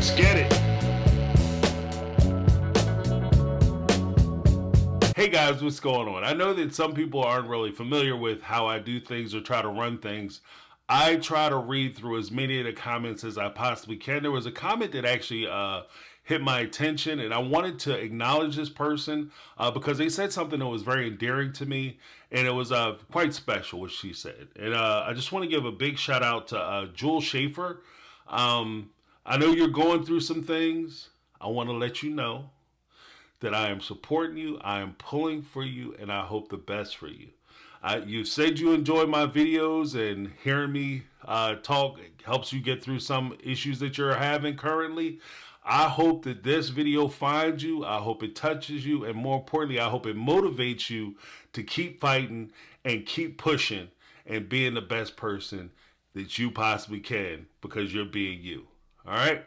Let's get it. Hey guys, what's going on? I know that some people aren't really familiar with how I do things or try to run things. I try to read through as many of the comments as I possibly can. There was a comment that actually hit my attention, and I wanted to acknowledge this person because they said something that was very endearing to me, and it was quite special what she said. And I just want to give a big shout out to Jewel Scheffer. I know you're going through some things. I want to let you know that I am supporting you, I am pulling for you, and I hope the best for you. You said you enjoy my videos, and hearing me talk helps you get through some issues that you're having currently. I hope that this video finds you. I hope it touches you, and more importantly, I hope it motivates you to keep fighting and keep pushing and being the best person that you possibly can, because you're being you. All right?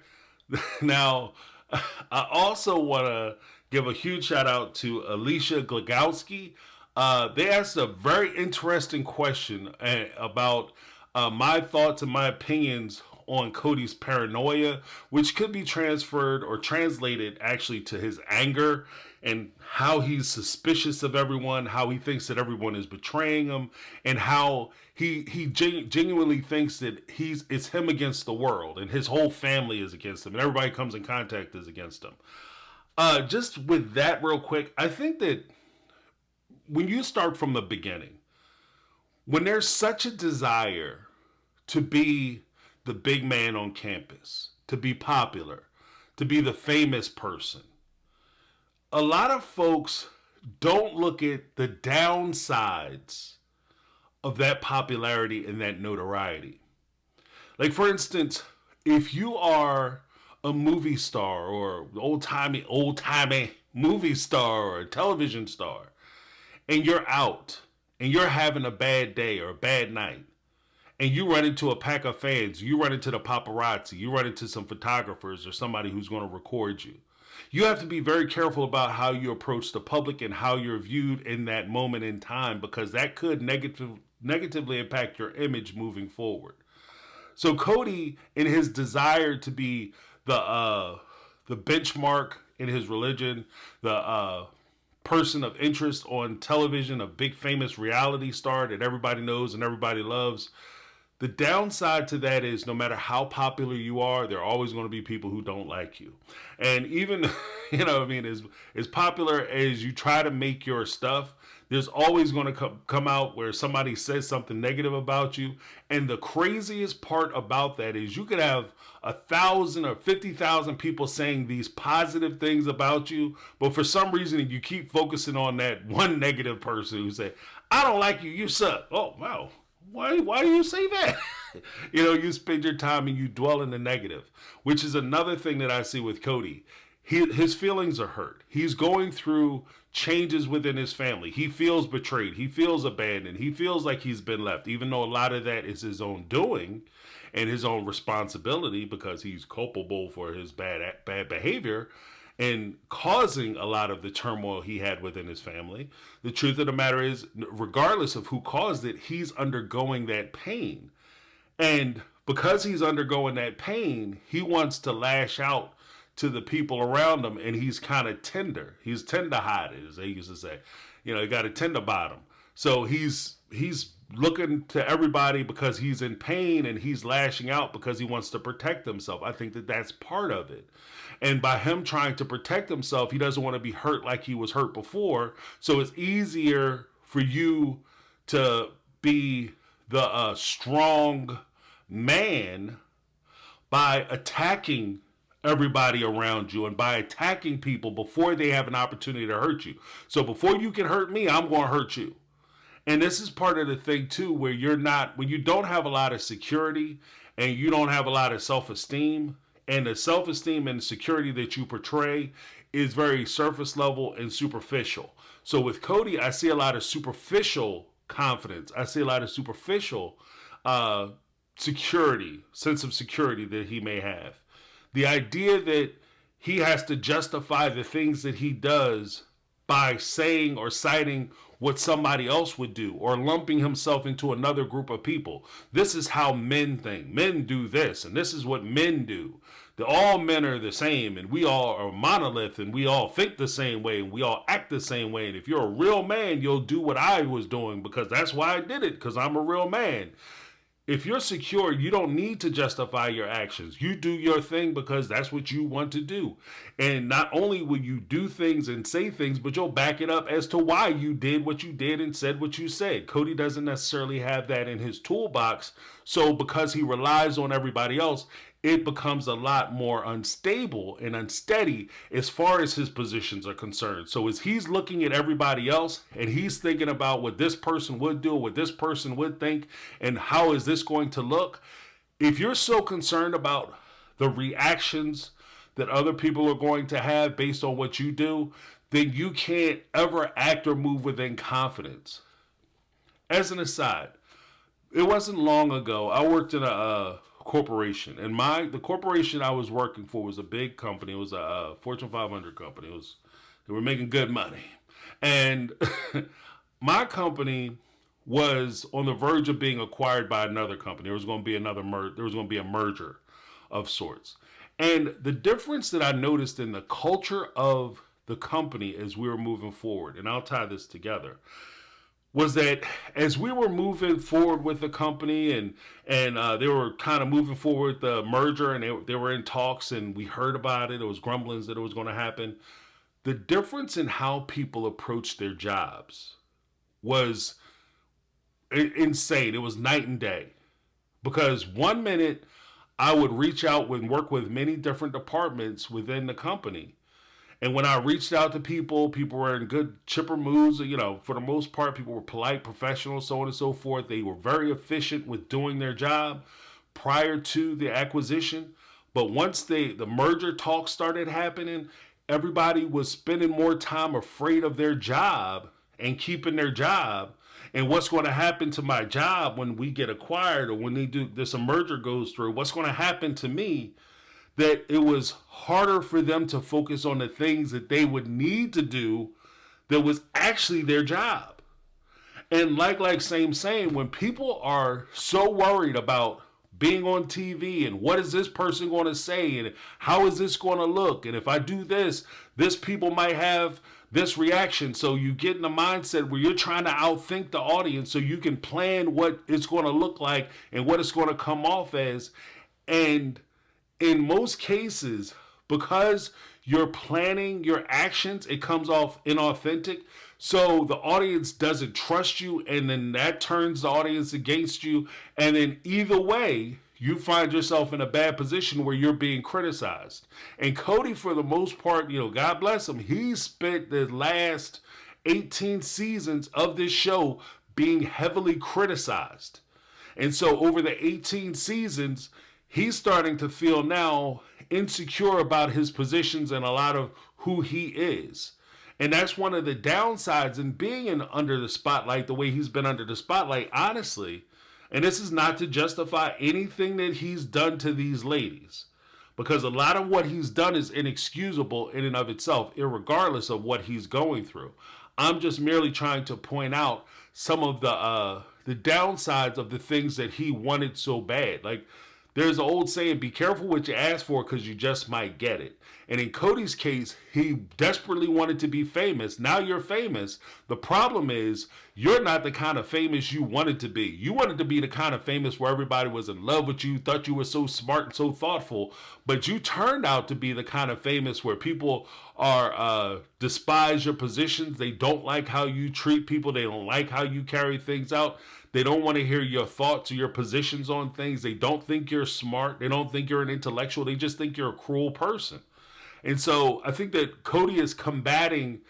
Now, I also want to give a huge shout out to Alicia Glagowski. They asked a very interesting question about my thoughts and my opinions on Kody's paranoia, which could be transferred or translated actually to his anger and how he's suspicious of everyone, how he thinks that everyone is betraying him, and how he genuinely thinks that it's him against the world, and his whole family is against him, and everybody comes in contact is against him. Just with that real quick, I think that when you start from the beginning, when there's such a desire to be the big man on campus, to be popular, to be the famous person, a lot of folks don't look at the downsides of that popularity and that notoriety. Like, for instance, if you are a movie star or old-timey movie star or a television star, and you're out and you're having a bad day or a bad night, and you run into a pack of fans, you run into the paparazzi, you run into some photographers or somebody who's going to record you, you have to be very careful about how you approach the public and how you're viewed in that moment in time, because that could negatively impact your image moving forward. So Kody, in his desire to be the benchmark in his religion, the person of interest on television, a big famous reality star that everybody knows and everybody loves, the downside to that is no matter how popular you are, there are always going to be people who don't like you. And even, as popular as you try to make your stuff, there's always going to come out where somebody says something negative about you. And the craziest part about that is you could have 1,000 or 50,000 people saying these positive things about you, but for some reason you keep focusing on that one negative person who say, "I don't like you, you suck." Oh, wow. Why do you say that? You spend your time and you dwell in the negative, which is another thing that I see with Kody. His feelings are hurt. He's going through changes within his family. He feels betrayed. He feels abandoned. He feels like he's been left, even though a lot of that is his own doing and his own responsibility, because he's culpable for his bad behavior and causing a lot of the turmoil he had within his family. The truth of the matter is, regardless of who caused it, he's undergoing that pain. And because he's undergoing that pain, he wants to lash out to the people around him, and he's kind of tender. He's tender-hearted, as they used to say. He got a tender bottom. So he's looking to everybody because he's in pain, and he's lashing out because he wants to protect himself. I think that that's part of it. And by him trying to protect himself, he doesn't want to be hurt like he was hurt before. So it's easier for you to be the strong man by attacking everybody around you and by attacking people before they have an opportunity to hurt you. So before you can hurt me, I'm going to hurt you. And this is part of the thing too, where when you don't have a lot of security and you don't have a lot of self-esteem, and the self-esteem and the security that you portray is very surface level and superficial. So with Kody, I see a lot of superficial confidence. I see a lot of superficial security, sense of security that he may have. The idea that he has to justify the things that he does by saying or citing what somebody else would do or lumping himself into another group of people. This is how men think. Men do this, and this is what men do. All men are the same, and we all are monolith, and we all think the same way, and we all act the same way. And if you're a real man, you'll do what I was doing because that's why I did it, because I'm a real man. If you're secure, you don't need to justify your actions. You do your thing because that's what you want to do. And not only will you do things and say things, but you'll back it up as to why you did what you did and said what you said. Kody doesn't necessarily have that in his toolbox. So because he relies on everybody else, it becomes a lot more unstable and unsteady as far as his positions are concerned. So as he's looking at everybody else and he's thinking about what this person would do, what this person would think, and how is this going to look, if you're so concerned about the reactions that other people are going to have based on what you do, then you can't ever act or move within confidence. As an aside, it wasn't long ago, I worked in a corporation, and the corporation I was working for was a big company. It was a Fortune 500 company. They were making good money, and my company was on the verge of being acquired by another company. There was going to be there was going to be a merger of sorts, and the difference that I noticed in the culture of the company as we were moving forward, and I'll tie this together, was that as we were moving forward with the company and they were kind of moving forward with the merger, and they were in talks, and we heard about it. It was grumblings that it was going to happen. The difference in how people approached their jobs was insane. It was night and day. Because one minute I would reach out and work with many different departments within the company. And when I reached out to people were in good, chipper moods. You know, for the most part, people were polite, professional, so on and so forth. They were very efficient with doing their job prior to the acquisition. But once the merger talks started happening, everybody was spending more time afraid of their job and keeping their job. And what's going to happen to my job when we get acquired, or when this merger goes through? What's going to happen to me? That it was harder for them to focus on the things that they would need to do that was actually their job. And same, when people are so worried about being on TV and what is this person going to say and how is this going to look, and if I do this people might have this reaction. So you get in a mindset where you're trying to outthink the audience so you can plan what it's going to look like and what it's going to come off as. And in most cases, because you're planning your actions, it comes off inauthentic. So the audience doesn't trust you, and then that turns the audience against you. And then either way, you find yourself in a bad position where you're being criticized. And Kody, for the most part, God bless him, he spent the last 18 seasons of this show being heavily criticized. And so over the 18 seasons, he's starting to feel now insecure about his positions and a lot of who he is. And that's one of the downsides in being under the spotlight the way he's been under the spotlight, honestly. And this is not to justify anything that he's done to these ladies, because a lot of what he's done is inexcusable in and of itself, irregardless of what he's going through. I'm just merely trying to point out some of the downsides of the things that he wanted so bad. Like, there's an old saying, be careful what you ask for because you just might get it. And in Kody's case, he desperately wanted to be famous. Now you're famous. The problem is you're not the kind of famous you wanted to be. You wanted to be the kind of famous where everybody was in love with you, thought you were so smart and so thoughtful. But you turned out to be the kind of famous where people are despise your positions. They don't like how you treat people. They don't like how you carry things out. They don't want to hear your thoughts or your positions on things. They don't think you're smart. They don't think you're an intellectual. They just think you're a cruel person. And so I think that Kody is combating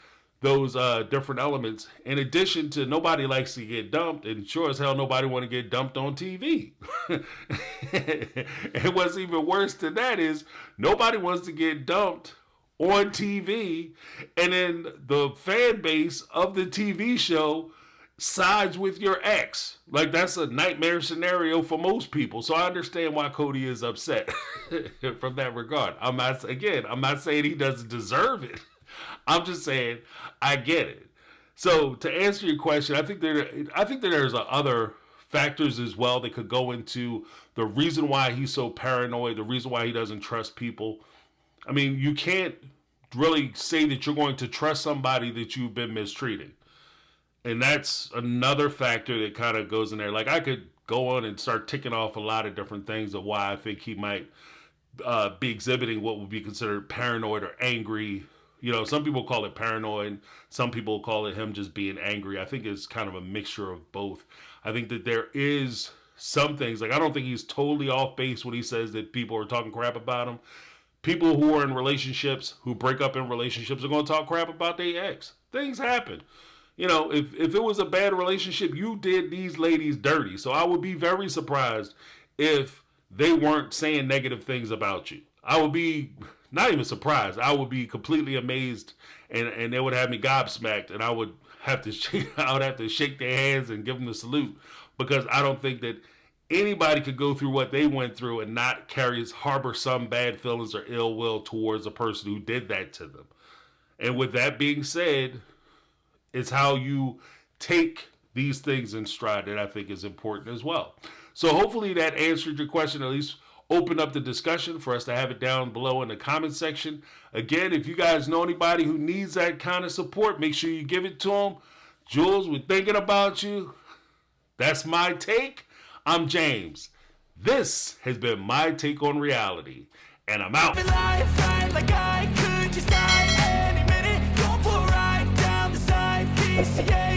those different elements. In addition to, nobody likes to get dumped, and sure as hell nobody want to get dumped on TV. And what's even worse than that is nobody wants to get dumped on TV, and then the fan base of the TV show sides with your ex. Like, that's a nightmare scenario for most people. So I understand why Kody is upset from that regard. I'm not saying he doesn't deserve it. I'm just saying I get it. So to answer your question, I think that there's other factors as well that could go into the reason why he's so paranoid, the reason why he doesn't trust people. I mean, you can't really say that you're going to trust somebody that you've been mistreating. And that's another factor that kind of goes in there. Like, I could go on and start ticking off a lot of different things of why I think he might be exhibiting what would be considered paranoid or angry. You know, some people call it paranoid. Some people call it him just being angry. I think it's kind of a mixture of both. I think that there is some things, like, I don't think he's totally off base when he says that people are talking crap about him. People who are in relationships, who break up in relationships, are going to talk crap about their ex. Things happen. You know, if it was a bad relationship, you did these ladies dirty. So I would be very surprised if they weren't saying negative things about you. I would be not even surprised. I would be completely amazed, and they would have me gobsmacked, and I would have to shake their hands and give them the salute, because I don't think that anybody could go through what they went through and not harbor some bad feelings or ill will towards a person who did that to them. And with that being said, it's how you take these things in stride that I think is important as well. So hopefully that answered your question, at least open up the discussion for us to have it down below in the comment section. Again, if you guys know anybody who needs that kind of support, make sure you give it to them. Jules, we're thinking about you. That's my take. I'm James. This has been My Take on Reality, and I'm out. Yeah.